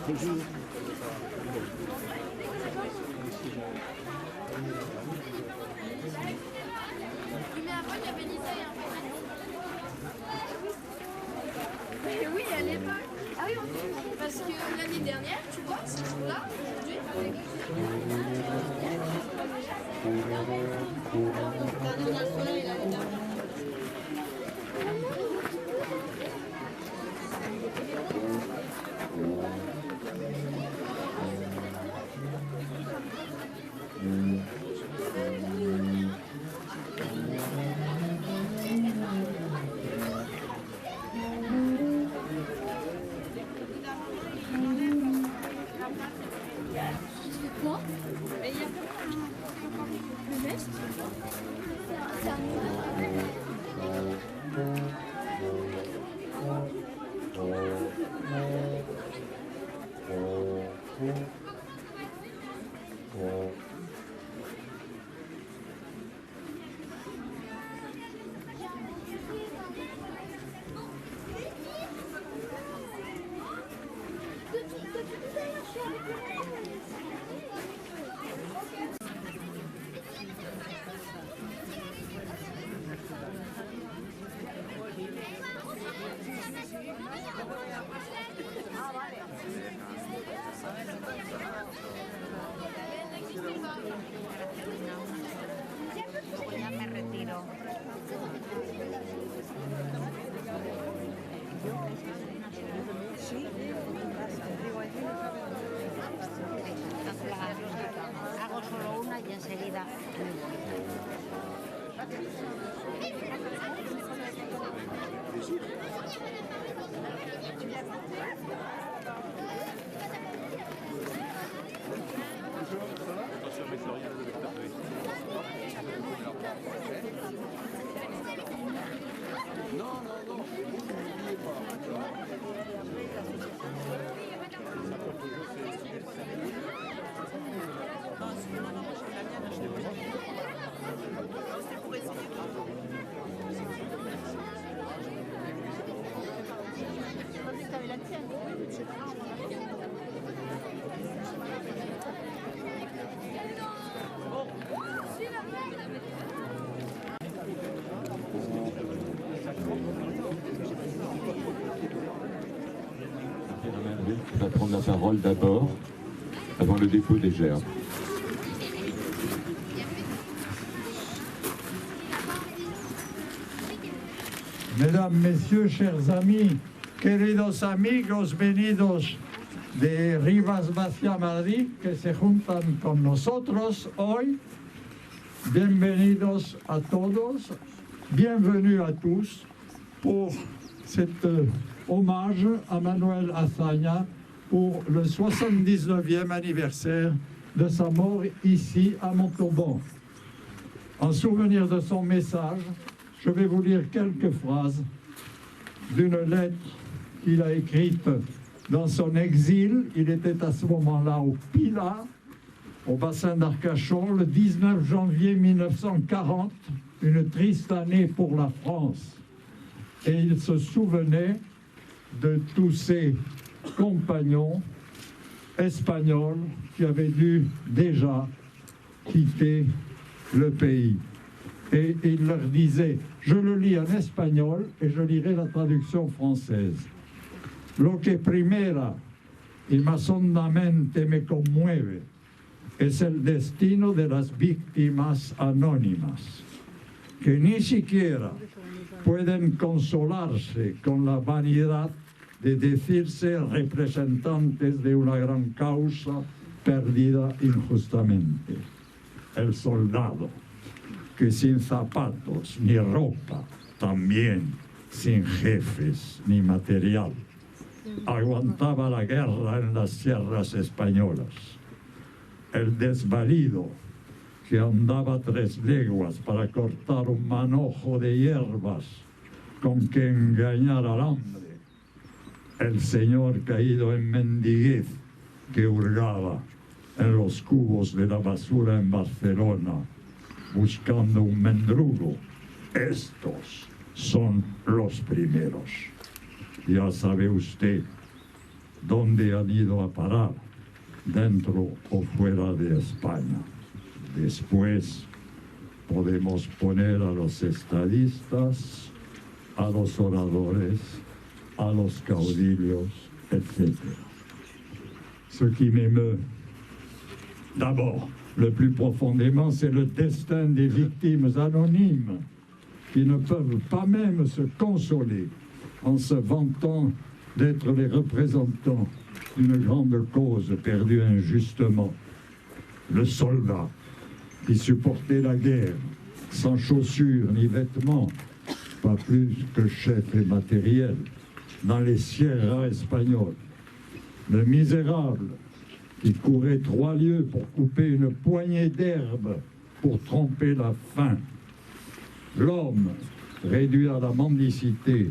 Mais avant, il y avait Lisa et un peu. Mais oui, à l'époque. Ah oui, parce que l'année dernière, tu vois, ce jour-là, aujourd'hui, quoi? Mais il y a le mec. C'est un Ya me retiro. Hago solo una y enseguida me voy. Qui va prendre la parole d'abord, avant le dépôt des gerbes. Mesdames, Messieurs, chers amis, queridos amigos venidos de Rivas Vacia, Madrid, que se juntan con nosotros hoy, bienvenidos a todos, bienvenue à tous pour cet hommage à Manuel Azaña pour le 79e anniversaire de sa mort ici à Montauban. En souvenir de son message, je vais vous lire quelques phrases d'une lettre qu'il a écrite dans son exil. Il était à ce moment-là au Pilat, au bassin d'Arcachon, le 19 janvier 1940, une triste année pour la France. Et il se souvenait de tous ses compagnons espagnols qui avaient dû déjà quitter le pays. Et il leur disait, je le lis en espagnol et je lirai la traduction française. Lo que primera y más hondamente me conmueve es el destino de las víctimas anónimas, que ni siquiera pueden consolarse con la vanidad de decirse representantes de una gran causa perdida injustamente. El soldado, que sin zapatos ni ropa, también sin jefes ni material, aguantaba la guerra en las sierras españolas. El desvalido, que andaba 3 leguas para cortar un manojo de hierbas con que engañar al hambre. El señor caído en mendiguez que hurgaba en los cubos de la basura en Barcelona buscando un mendrugo. Estos son los primeros. Ya sabe usted dónde han ido a parar, dentro o fuera de España. Después podemos poner a los estadistas, a los oradores, a los caudillos, etc. Ce qui m'émeut, d'abord, le plus profondément, c'est le destin des victimes anonymes qui ne peuvent pas même se consoler en se vantant d'être les représentants d'une grande cause perdue injustement. Le soldat qui supportait la guerre sans chaussures ni vêtements, pas plus que chef et matériel, dans les sierras espagnoles. Le misérable qui courait 3 lieues pour couper une poignée d'herbe pour tromper la faim. L'homme réduit à la mendicité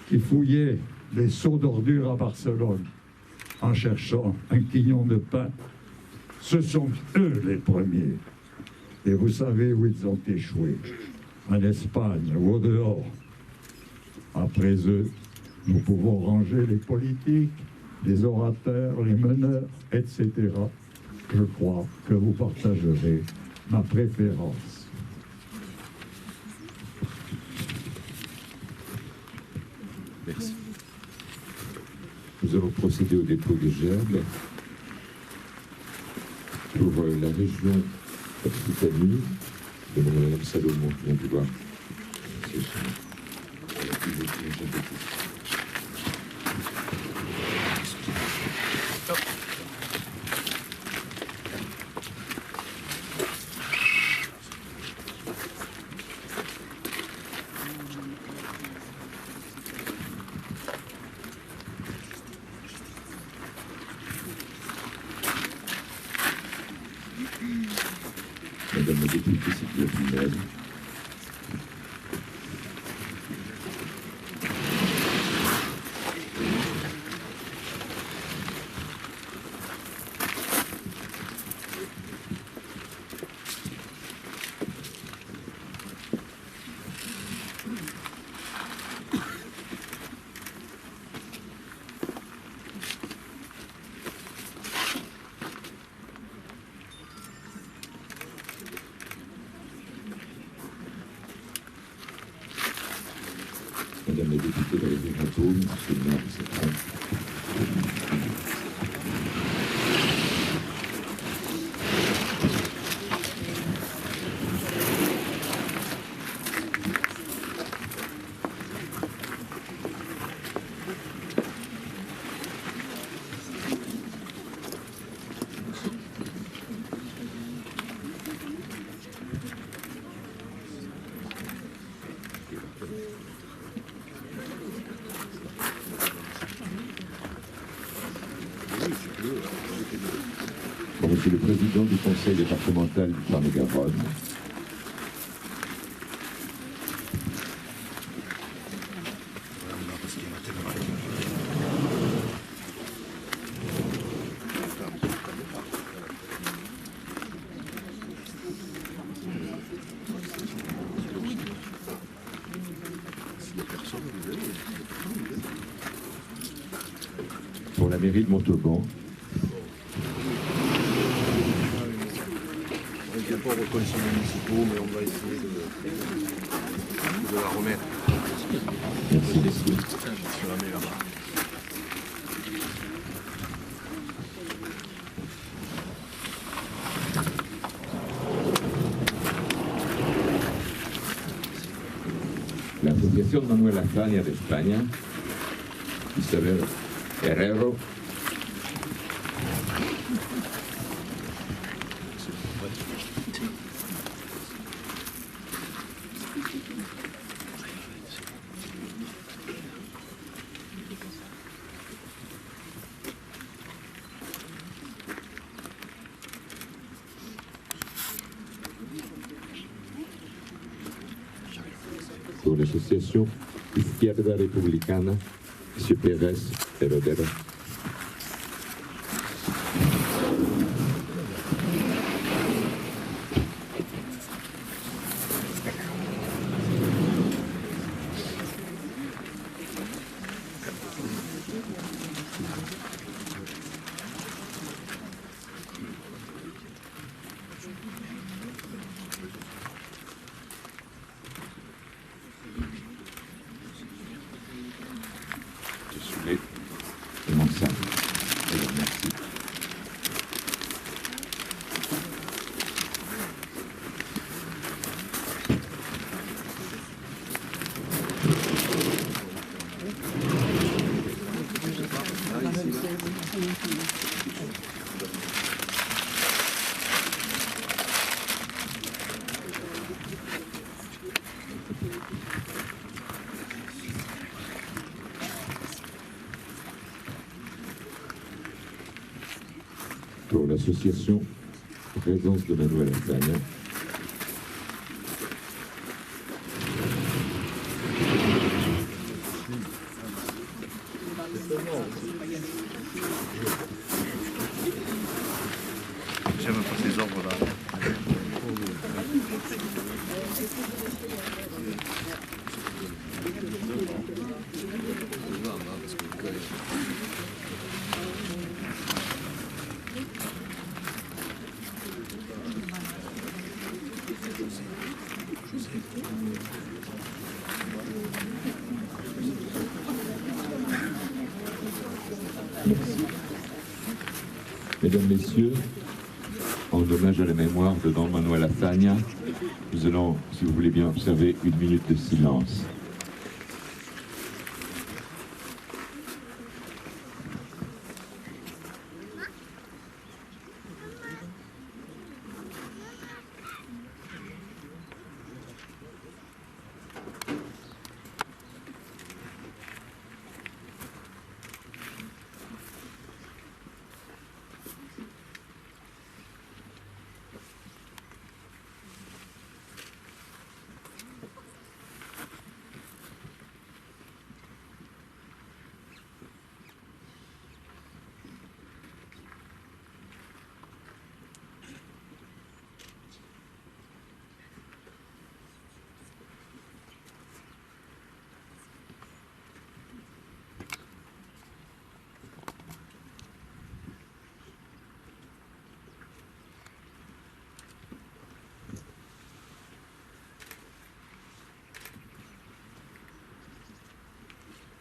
qui fouillait les seaux d'ordures à Barcelone en cherchant un quignon de pain. Ce sont eux les premiers. Et vous savez où ils ont échoué, en Espagne ou au dehors. Après eux, nous pouvons ranger les politiques, les orateurs, les meneurs, etc. Je crois que vous partagerez ma préférence. Merci. Nous allons procéder au dépôt des gerbes pour la région Occitanie. Je demande à Mme Salomon qui vient de voir. Madame la députée Sylvia Pinel. Madame la députée Valérie Rateau, monsieur le maire de cette femme. Bon, monsieur le président du conseil départemental du Tarn-et-Garonne, pour la mairie de Montauban, On ne vient pas aux conseils municipaux, mais on va essayer de la remettre. merci messieurs. Sur la main là-bas. La Asociación Manuel Azaña de España, Isabel Herrero, pour l'association Izquierda Republicana, M. Pérez Herodero. pour l'association Présence de Manuel Azaña. J'aime pas ces ordres-là. Mesdames, Messieurs, en hommage à la mémoire de Don Manuel Azaña, nous allons, si vous voulez bien, observer une minute de silence.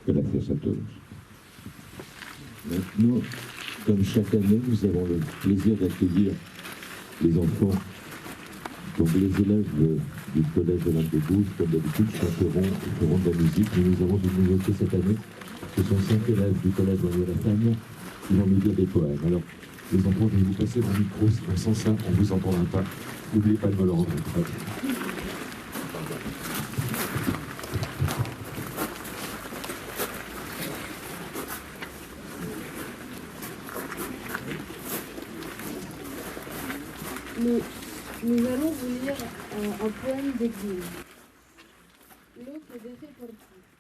Gracias a todos. Maintenant, comme chaque année, nous avons le plaisir d'accueillir les enfants. Donc les élèves du collège de Lampedusa, comme d'habitude, chanteront et feront de la musique. Mais nous avons une nouveauté cette année. Ce sont 5 élèves du collège Manuel Azaña qui vont nous dire des poèmes. Alors, les enfants, je vais vous passer mon micro, sinon sans ça, on ne vous entendra pas. N'oubliez pas de me le rendre. Nous allons vous lire un poème d'Exil. L'eau que défait pour tout.